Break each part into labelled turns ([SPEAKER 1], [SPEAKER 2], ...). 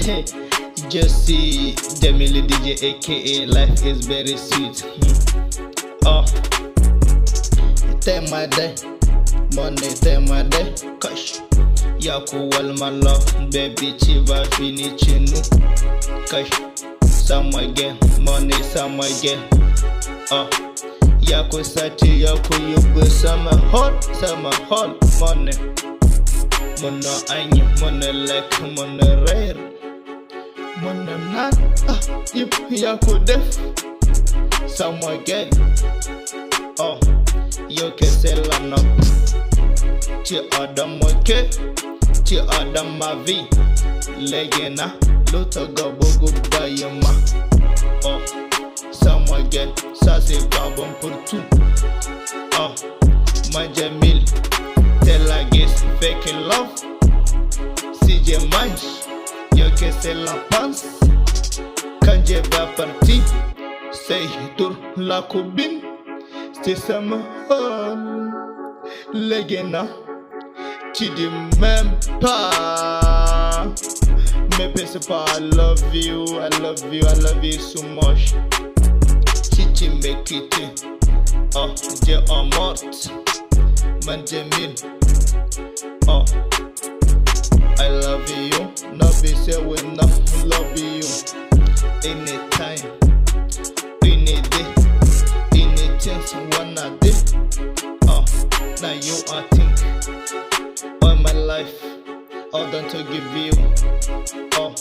[SPEAKER 1] Hey, just see Jamili DJ aka life is very sweet. Oh, take my day, money take my day, cash. Yaku wal malo, baby chiva fini chinu, cash. Some again, money some again. Oh, yaku sati yaku yubu sama hot money. Mono anyi, mono like, mono rare. Mono not, if yaku def. Some again. Oh, you can sell a no. Ti adam okay, ti adam ma vie. Legena, lota gabogo bayama. Oh, some again, ça c'est pas bon pour tout. Oh, Majamil, tell la guess, fake love. Si je mange, yo que c'est la panse. Quand je vais partir, c'est tour la cobine. C'est ça ma Legena, tu dis même pas. Mais pense pas, I love you so much. Si tu me quittes, oh, Dieu en morte. Benjamin, oh, I love you. No be say we not love you. Anytime, any day, anything wanna do. Oh, now you are think all my life, all done to give you. Oh,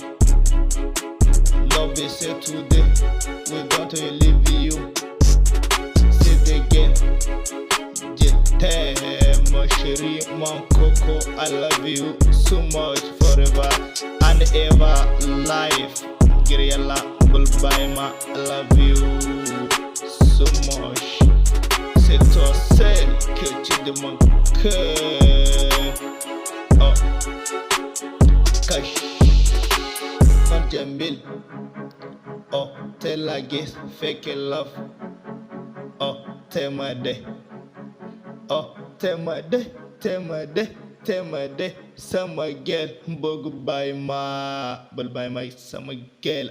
[SPEAKER 1] no be say today we going to leave you. See the game, j't'aime mon chéri, mon coco. I love you so much forever and ever. Life, Griela Bulbaima, I love you so much. C'est toi seul que tu demandes que. Oh, cash, Jamil. Oh, tell la guess, fake love. Oh, tell my day. Oh, tell my day. Summer girl, bug by my, summer girl.